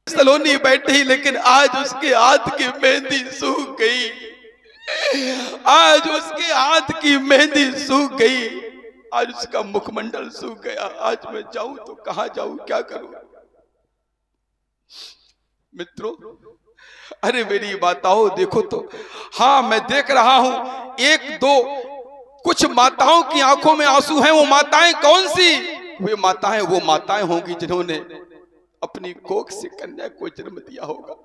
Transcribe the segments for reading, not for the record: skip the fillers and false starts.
सलोनी बैठी, लेकिन आज उसके हाथ की मेहंदी सूख गई। आज उसके हाथ की मेहंदी सूख गई। आज उसका मुखमंडल सूख गया। आज मैं जाऊं तो कहां जाऊं, क्या करूं? मित्रों, अरे मेरी माताओं देखो तो, हाँ मैं देख रहा हूं एक दो कुछ माताओं की आंखों में आंसू हैं। वो माताएं कौन सी? वो माताएं होंगी जिन्होंने अपनी कोख से कन्या को जन्म दिया होगा।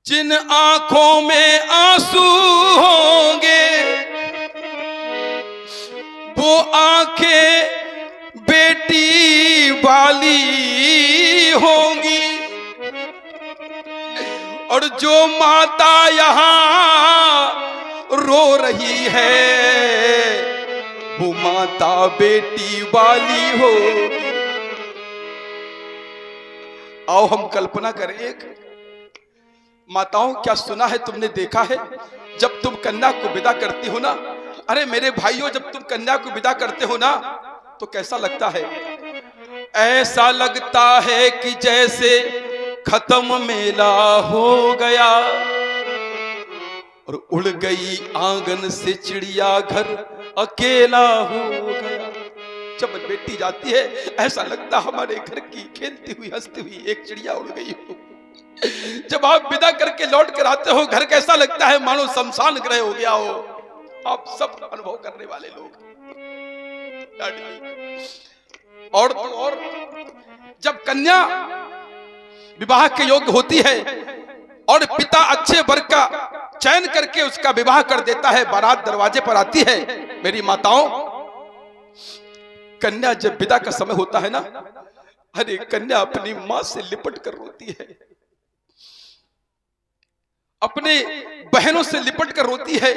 जिन आंखों में आंसू होंगे वो आंखें बेटी वाली होंगी, और जो माता यहां रो रही है वो माता बेटी वाली होगी। आओ हम कल्पना करें। एक माताओं, क्या सुना है तुमने, देखा है जब तुम कन्या को विदा करती हो ना, अरे मेरे भाइयों, जब तुम कन्या को विदा करते हो ना तो कैसा लगता है? ऐसा लगता है कि जैसे खत्म मेला हो गया और उड़ गई आंगन से चिड़िया, घर अकेला हो गया। जब बेटी जाती है ऐसा लगता हमारे घर की खेलती हुई हंसती हुई एक चिड़िया उड़ गई हो। जब आप विदा करके लौट कर आते हो घर, कैसा लगता है मानो शमशान ग्रह हो गया हो। आप सब अनुभव करने वाले लोग। और जब कन्या विवाह के योग्य होती है और पिता अच्छे वर का चयन करके उसका विवाह कर देता है, बारात दरवाजे पर आती है, मेरी माताओं, कन्या जब विदा का समय होता है ना, अरे कन्या अपनी मां से लिपट कर रोती है, अपने बहनों से लिपट कर रोती है,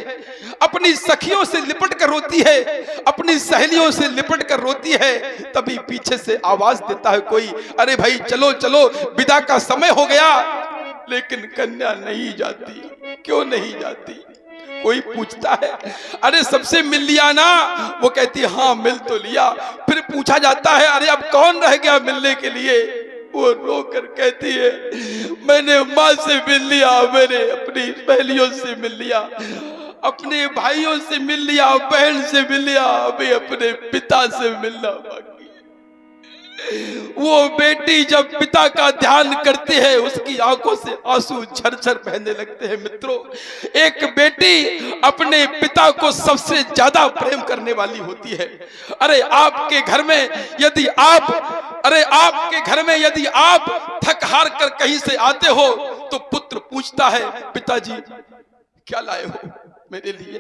अपनी सखियों से लिपट कर रोती है, अपनी सहेलियों से लिपट कर रोती है। तभी पीछे से आवाज देता है कोई, अरे भाई चलो चलो विदा का समय हो गया। लेकिन कन्या नहीं जाती। क्यों नहीं जाती? कोई पूछता है, अरे सबसे मिल लिया ना? वो कहती हाँ मिल तो लिया। फिर पूछा जाता है, अरे अब कौन रह गया मिलने के लिए? वो रोकर कहती है, मैंने माँ से मिल लिया, मैंने अपनी सहेलियों से मिल लिया, अपने भाइयों से मिल लिया, बहन से मिल लिया, अभी अपने पिता से मिलना बाकी। वो बेटी जब पिता का ध्यान करती है उसकी आंखों से आंसू झरझर बहने लगते हैं। मित्रों, एक बेटी अपने पिता को सबसे ज्यादा प्रेम करने वाली होती है। अरे आपके घर में यदि आप थक हार कर कहीं से आते हो तो पुत्र पूछता है, पिताजी क्या लाए हो मेरे लिए?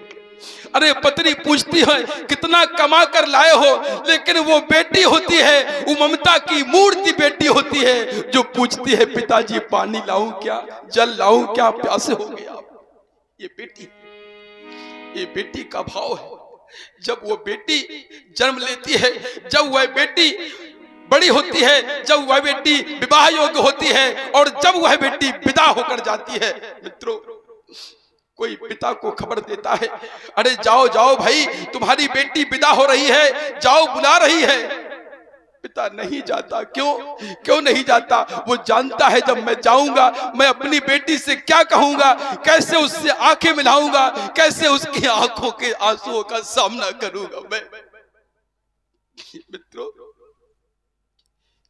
अरे पत्नी पूछती है, कितना कमा कर लाए हो? लेकिन वो बेटी होती है, वो ममता की मूर्ति बेटी होती है, जो पूछती है, पिताजी पानी लाऊं क्या, जल लाऊं क्या, प्यासे हो गया। ये बेटी का भाव है। जब वो बेटी जन्म लेती है, जब वह बेटी बड़ी होती है, जब वह बेटी विवाह योग्य होती है, और जब वह बेटी विदा होकर जाती है, मित्रों, कोई पिता को खबर देता है, अरे जाओ जाओ भाई, तुम्हारी बेटी विदा हो रही है, जाओ बुला रही है। पिता नहीं जाता। क्यों नहीं जाता? वो जानता है जब मैं जाऊंगा मैं अपनी बेटी से क्या कहूंगा, कैसे उससे आंखें मिलाऊंगा, कैसे उसकी आंखों के आंसुओं का सामना करूंगा मैं। मित्रों,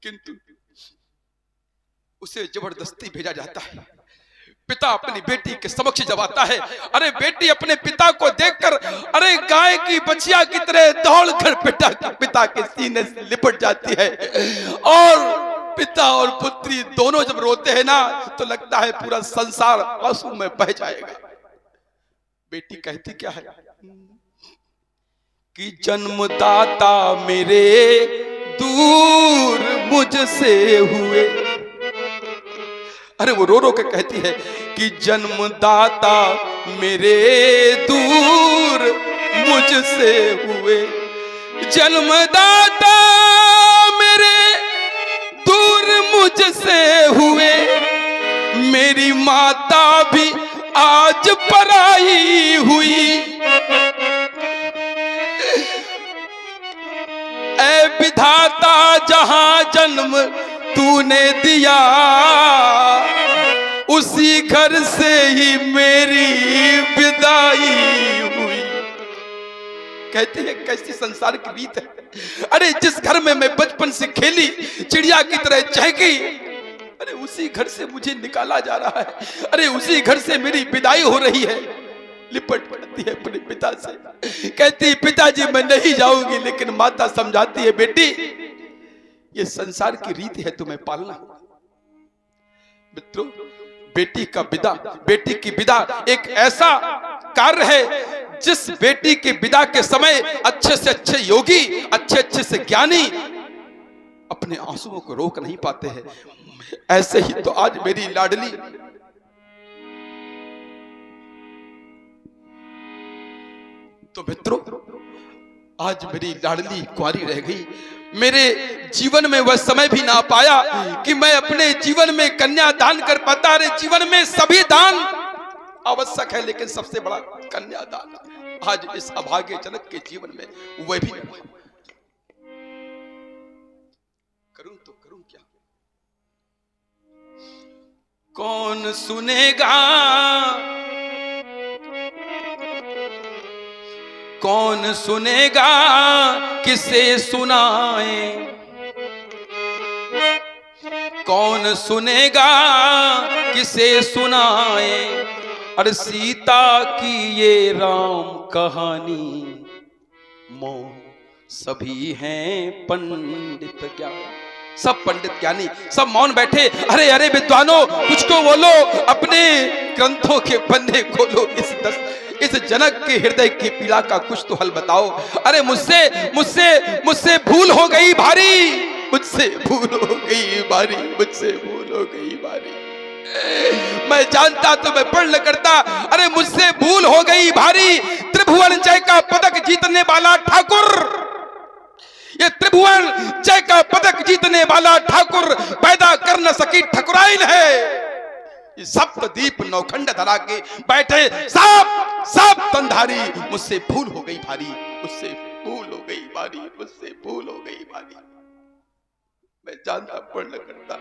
किंतु उसे जबरदस्ती भेजा जाता है। पिता अपनी बेटी के समक्ष जब आता है, अरे बेटी अपने पिता को देखकर अरे गाय की बछिया की तरह दौड़कर पिता के सीने से लिपट जाती है। और पिता और पुत्री दोनों जब रोते हैं ना तो लगता है पूरा संसार आंसू में बह जाएगा। बेटी कहती क्या है कि जन्मदाता मेरे दूर मुझसे हुए। अरे वो रो रो के कहती है कि जन्मदाता मेरे दूर मुझसे हुए, जन्मदाता मेरे दूर मुझसे हुए, मेरी माता भी आज पराई हुई। जहां जन्म तूने दिया, उसी घर से ही मेरी विदाई हुई। कहते हैं कैसी संसार की रीत है। अरे जिस घर में मैं बचपन से खेली, चिड़िया की तरह चहकी, अरे उसी घर से मुझे निकाला जा रहा है। अरे उसी घर से मेरी विदाई हो रही है। लिपट पड़ती है अपने पिता से, कहती पिताजी मैं नहीं जाऊंगी, लेकिन माता समझाती है बेटी ये संसार की रीति है, तुम्हें पालना होगा। मित्रों, बेटी का विदा, बेटी की विदा एक ऐसा कार्य है जिस बेटी की विदा के समय अच्छे से अच्छे योगी, अच्छे से ज्ञानी अपने आंसुओं को रोक नहीं पाते हैं। ऐसे ही तो आज मेरी लाडली तो मित्रों, आज मेरी लाडली कुंवारी रह गई। मेरे जीवन में वह समय भी ना पाया कि मैं अपने जीवन में कन्या दान कर पाता। अरे जीवन में सभी दान आवश्यक है, लेकिन सबसे बड़ा कन्या दान। आज इस अभागे जनक के जीवन में वह भी नहीं। करूं तो करूं क्या? कौन सुनेगा, कौन सुनेगा, किसे सुनाए, कौन सुनेगा, किसे सुनाए। अरे सीता की ये राम कहानी, मौन सभी हैं पंडित ज्ञानी। सब पंडित ज्ञानी सब मौन बैठे। अरे अरे विद्वानों, कुछ तो बोलो, अपने ग्रंथों के पन्ने खोलो, इस जनक के हृदय की पीड़ा का कुछ तो हल बताओ। अरे मुझसे मुझसे मुझसे भूल हो गई भारी, मुझसे भूल हो गई भारी, मुझसे भूल हो गई भारी। मैं जानता तो मैं पढ़ न करता। अरे मुझसे भूल हो गई भारी। त्रिभुवन जय का पदक जीतने वाला ठाकुर, ये त्रिभुवन जय का पदक जीतने वाला ठाकुर पैदा कर न सकी ठकुराइन है। सप्तदीप नौखंड धरा के बैठे सब तंधारी। मुझसे भूल हो गई भारी, मुझसे भूल हो गई भारी, मुझसे भूल हो गई भारी। मैं जानता पढ़ न करता।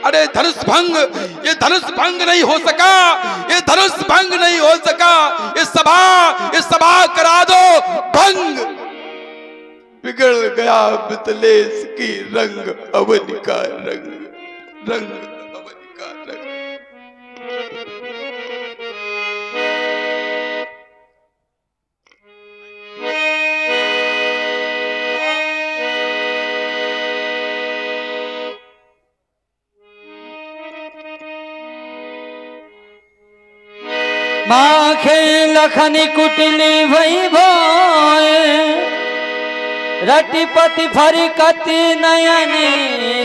अरे धनुष भंग, ये धनुष भंग नहीं हो सका, ये धनुष भंग नहीं हो सका। इस सभा करा दो भंग। बिगड़ गया मिथिलेश की रंग अवन का रंग, रंग अवन का रंग। माखे लखनी कुटिली भई भोए, रटिपति फरी कति नयन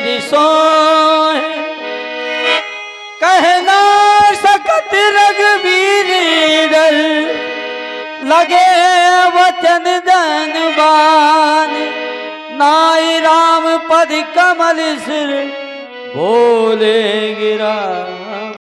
रिसोए। कहना सकत रघुवीर डर, लगे वचन धनवान। नाई राम पद कमल सिर, बोले गिरा